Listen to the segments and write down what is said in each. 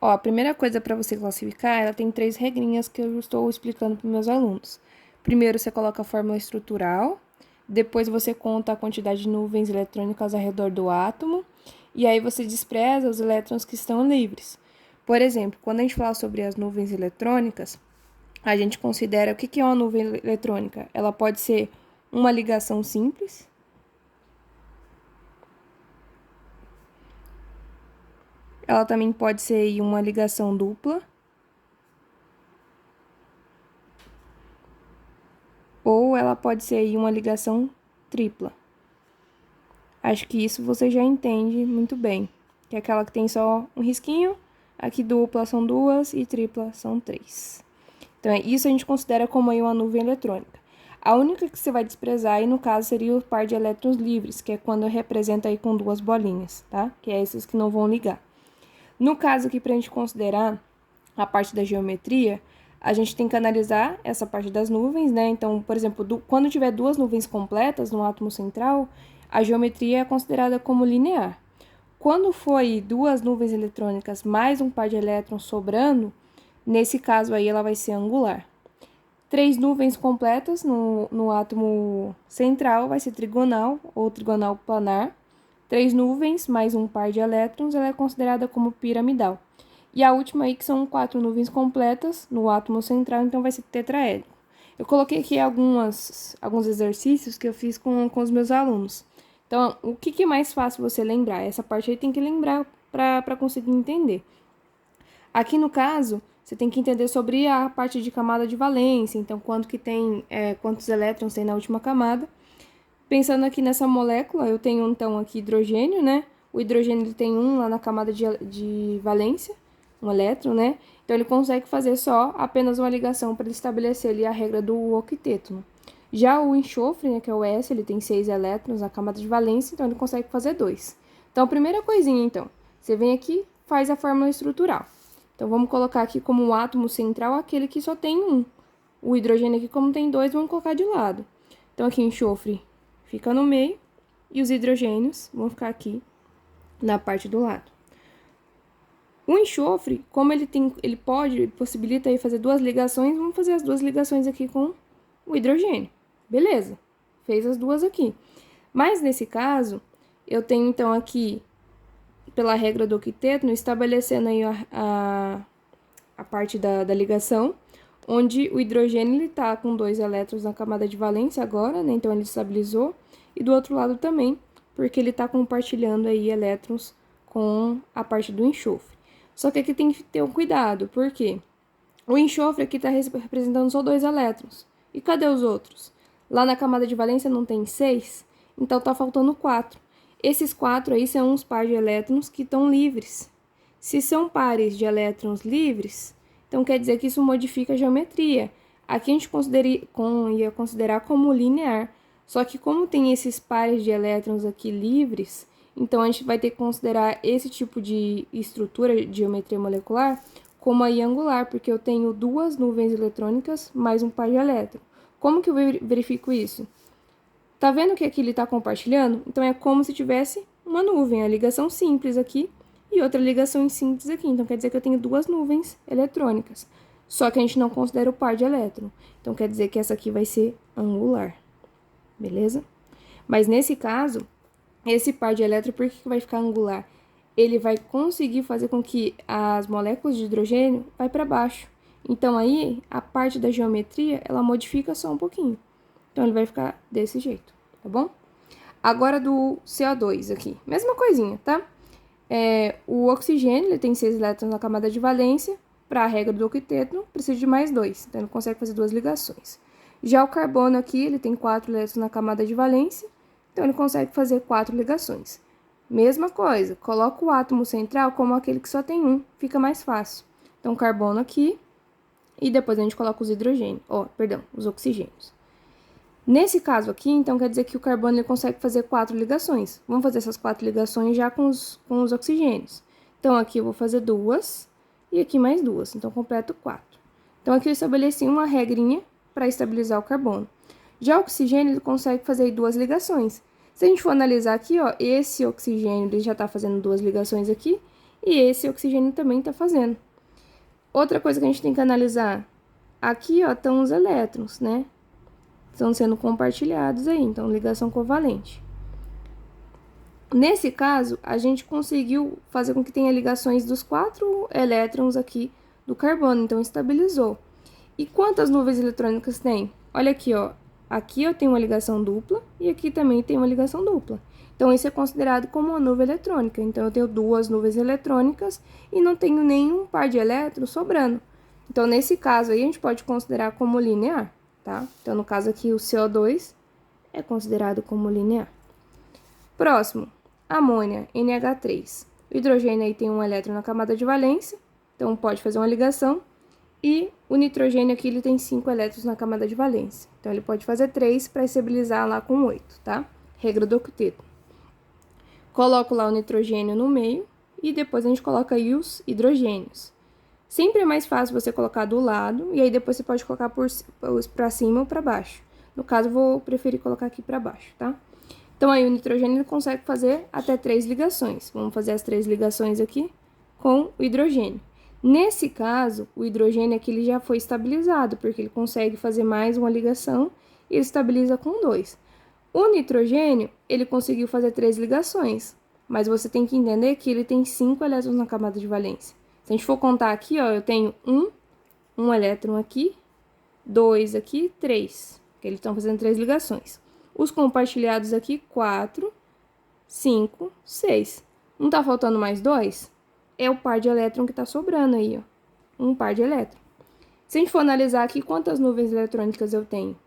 Ó, a primeira coisa para você classificar, ela tem 3 regrinhas que eu estou explicando para meus alunos. Primeiro, você coloca a fórmula estrutural, depois você conta a quantidade de nuvens eletrônicas ao redor do átomo, e aí você despreza os elétrons que estão livres. Por exemplo, quando a gente fala sobre as nuvens eletrônicas, a gente considera o que é uma nuvem eletrônica? Ela pode ser uma ligação simples, ela também pode ser uma ligação dupla, ou ela pode ser uma ligação tripla. Acho que isso você já entende muito bem, que é aquela que tem só um risquinho, aqui dupla são 2 e tripla são 3. Então, isso a gente considera como aí uma nuvem eletrônica. A única que você vai desprezar aí, no caso, seria o par de elétrons livres, que é quando representa aí com 2 bolinhas, tá? Que é esses que não vão ligar. No caso aqui, para a gente considerar a parte da geometria, a gente tem que analisar essa parte das nuvens, né? Então, por exemplo, quando tiver 2 nuvens completas no átomo central, a geometria é considerada como linear. Quando for 2 nuvens eletrônicas mais um par de elétrons sobrando, nesse caso aí ela vai ser angular. 3 nuvens completas no átomo central vai ser trigonal ou trigonal planar. 3 nuvens mais um par de elétrons, ela é considerada como piramidal. E a última aí, que são 4 nuvens completas no átomo central, então vai ser tetraédrico. Eu coloquei aqui alguns exercícios que eu fiz com os meus alunos. Então, o que é mais fácil você lembrar? Essa parte aí tem que lembrar para conseguir entender. Aqui no caso, você tem que entender sobre a parte de camada de valência, então quantos elétrons tem na última camada. Pensando aqui nessa molécula, eu tenho então aqui hidrogênio, né? O hidrogênio ele tem um lá na camada de valência, um elétron, né? Então ele consegue fazer só apenas uma ligação para estabelecer ali a regra do octeto. Já o enxofre, né, que é o S, ele tem 6 elétrons na camada de valência, então ele consegue fazer 2. Então, a primeira coisinha, então, você vem aqui, faz a fórmula estrutural. Então, vamos colocar aqui como o átomo central aquele que só tem um. O hidrogênio aqui, como tem 2, vamos colocar de lado. Então, aqui enxofre fica no meio e os hidrogênios vão ficar aqui na parte do lado. O enxofre, como ele possibilita aí fazer 2 ligações, vamos fazer as 2 ligações aqui com o hidrogênio. Beleza, fez as 2 aqui. Mas nesse caso, eu tenho então aqui, pela regra do octeto, estabelecendo aí a parte da ligação, onde o hidrogênio está com 2 elétrons na camada de valência agora, né? Então ele estabilizou. E do outro lado também, porque ele está compartilhando aí elétrons com a parte do enxofre. Só que aqui tem que ter um cuidado, porque o enxofre aqui está representando só 2 elétrons. E cadê os outros? Lá na camada de valência não tem 6, então está faltando 4. Esses 4 aí são uns pares de elétrons que estão livres. Se são pares de elétrons livres, então quer dizer que isso modifica a geometria. Aqui a gente ia considerar como linear. Só que como tem esses pares de elétrons aqui livres, então a gente vai ter que considerar esse tipo de estrutura de geometria molecular como aí angular, porque eu tenho 2 nuvens eletrônicas mais um par de elétrons. Como que eu verifico isso? Tá vendo que aqui ele está compartilhando? Então é como se tivesse uma nuvem, a ligação simples aqui e outra ligação simples aqui. Então quer dizer que eu tenho 2 nuvens eletrônicas. Só que a gente não considera o par de elétron. Então quer dizer que essa aqui vai ser angular. Beleza? Mas nesse caso, esse par de elétrons, por que vai ficar angular? Ele vai conseguir fazer com que as moléculas de hidrogênio vai para baixo. Então aí, a parte da geometria, ela modifica só um pouquinho. Então ele vai ficar desse jeito, tá bom? Agora do CO2 aqui, mesma coisinha, tá? O oxigênio, ele tem 6 elétrons na camada de valência. Para a regra do octeto, precisa de mais 2, então ele consegue fazer 2 ligações. Já o carbono aqui, ele tem 4 elétrons na camada de valência, então ele consegue fazer 4 ligações. Mesma coisa, coloca o átomo central como aquele que só tem um, fica mais fácil. Então, carbono aqui, e depois a gente coloca os hidrogênios, os oxigênios. Nesse caso aqui, então, quer dizer que o carbono ele consegue fazer 4 ligações. Vamos fazer essas 4 ligações já com os oxigênios. Então, aqui eu vou fazer 2, e aqui mais 2, então completo 4. Então, aqui eu estabeleci uma regrinha para estabilizar o carbono. Já o oxigênio, ele consegue fazer 2 ligações. Se a gente for analisar aqui, ó, esse oxigênio ele já está fazendo 2 ligações aqui, e esse oxigênio também está fazendo. Outra coisa que a gente tem que analisar, aqui, ó, estão os elétrons, né? Estão sendo compartilhados aí, então ligação covalente. Nesse caso, a gente conseguiu fazer com que tenha ligações dos 4 elétrons aqui do carbono, então estabilizou. E quantas nuvens eletrônicas tem? Olha aqui, ó. Aqui eu tenho uma ligação dupla e aqui também tem uma ligação dupla. Então, isso é considerado como uma nuvem eletrônica. Então, eu tenho 2 nuvens eletrônicas e não tenho nenhum par de elétrons sobrando. Então, nesse caso aí, a gente pode considerar como linear, tá? Então, no caso aqui, o CO2 é considerado como linear. Próximo, amônia, NH3. O hidrogênio aí tem um elétron na camada de valência, então pode fazer uma ligação. E o nitrogênio aqui, ele tem 5 elétrons na camada de valência. Então, ele pode fazer 3 para estabilizar lá com 8, tá? Regra do octeto. Coloco lá o nitrogênio no meio e depois a gente coloca aí os hidrogênios. Sempre é mais fácil você colocar do lado e aí depois você pode colocar para cima ou para baixo. No caso, eu vou preferir colocar aqui para baixo, tá? Então, aí o nitrogênio ele consegue fazer até 3 ligações. Vamos fazer as 3 ligações aqui com o hidrogênio. Nesse caso, o hidrogênio aqui ele já foi estabilizado, porque ele consegue fazer mais uma ligação e ele estabiliza com 2. O nitrogênio, ele conseguiu fazer 3 ligações, mas você tem que entender que ele tem 5 elétrons na camada de valência. Se a gente for contar aqui, ó, eu tenho um elétron aqui, 2 aqui, 3, que eles estão fazendo 3 ligações. Os compartilhados aqui, 4, 5, 6. Não tá faltando mais 2? É o par de elétron que tá sobrando aí, ó. Um par de elétron. Se a gente for analisar aqui, quantas nuvens eletrônicas eu tenho?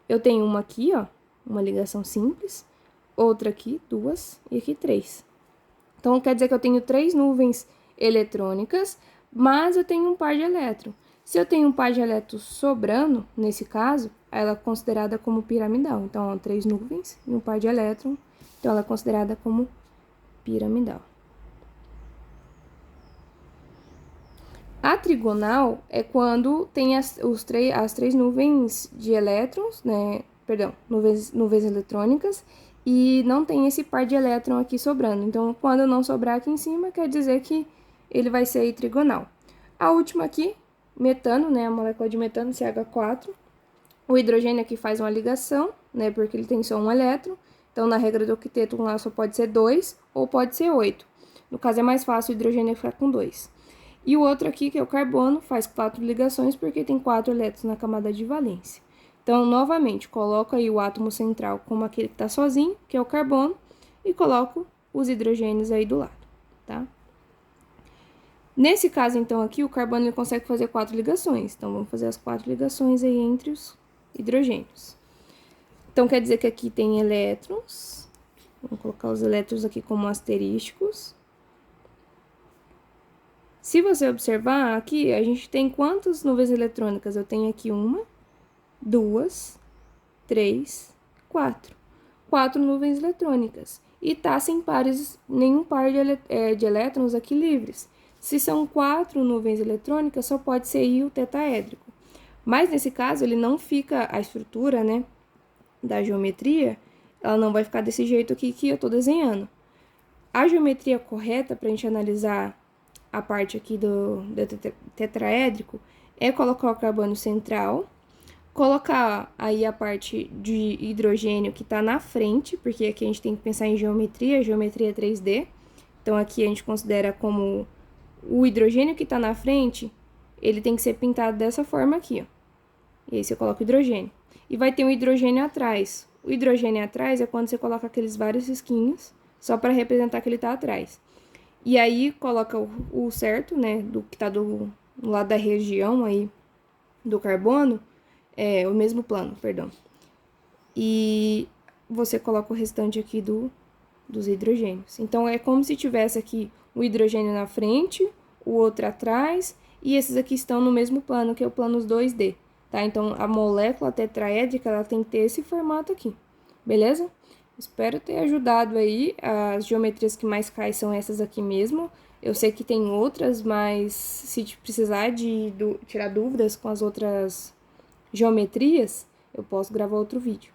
Eu tenho uma aqui, ó, uma ligação simples. Outra aqui, 2, e aqui 3. Então, quer dizer que eu tenho 3 nuvens eletrônicas, mas eu tenho um par de elétron. Se eu tenho um par de elétrons sobrando, nesse caso, ela é considerada como piramidal. Então, ó, 3 nuvens e um par de elétrons, então ela é considerada como piramidal. A trigonal é quando tem as 3 nuvens de elétrons, né? Perdão, nuvens eletrônicas, e não tem esse par de elétron aqui sobrando. Então, quando não sobrar aqui em cima, quer dizer que ele vai ser trigonal. A última aqui, metano, né? A molécula de metano, CH4. O hidrogênio aqui faz uma ligação, né? Porque ele tem só um elétron. Então, na regra do octeto, lá só pode ser 2 ou pode ser 8. No caso, é mais fácil o hidrogênio ficar com 2. E o outro aqui, que é o carbono, faz 4 ligações porque tem 4 elétrons na camada de valência. Então, novamente, coloco aí o átomo central como aquele que está sozinho, que é o carbono, e coloco os hidrogênios aí do lado, tá? Nesse caso, então, aqui, o carbono ele consegue fazer 4 ligações. Então, vamos fazer as 4 ligações aí entre os hidrogênios. Então, quer dizer que aqui tem elétrons. Vamos colocar os elétrons aqui como asterísticos. Se você observar, aqui a gente tem quantas nuvens eletrônicas? Eu tenho aqui 1, 2, 3, 4. 4 nuvens eletrônicas. E tá sem pares, nenhum par de elétrons aqui livres. Se são 4 nuvens eletrônicas, só pode ser íon tetaédrico. Mas nesse caso, ele não fica, a estrutura, né, da geometria, ela não vai ficar desse jeito aqui que eu tô desenhando. A geometria correta para a gente analisar a parte aqui do tetraédrico é colocar o carbono central, colocar aí a parte de hidrogênio que está na frente, porque aqui a gente tem que pensar em geometria 3D. Então, aqui a gente considera como o hidrogênio que está na frente, ele tem que ser pintado dessa forma aqui, ó. E aí você coloca o hidrogênio. E vai ter um hidrogênio atrás. O hidrogênio atrás é quando você coloca aqueles vários risquinhos, só para representar que ele está atrás. E aí, coloca o certo, né, do que tá do lado da região aí do carbono, o mesmo plano, perdão. E você coloca o restante aqui dos hidrogênios. Então, é como se tivesse aqui o hidrogênio na frente, o outro atrás, e esses aqui estão no mesmo plano, que é o plano 2D, tá? Então, a molécula tetraédrica, ela tem que ter esse formato aqui, beleza? Espero ter ajudado aí. As geometrias que mais caem são essas aqui mesmo. Eu sei que tem outras, mas se precisar de tirar dúvidas com as outras geometrias, eu posso gravar outro vídeo.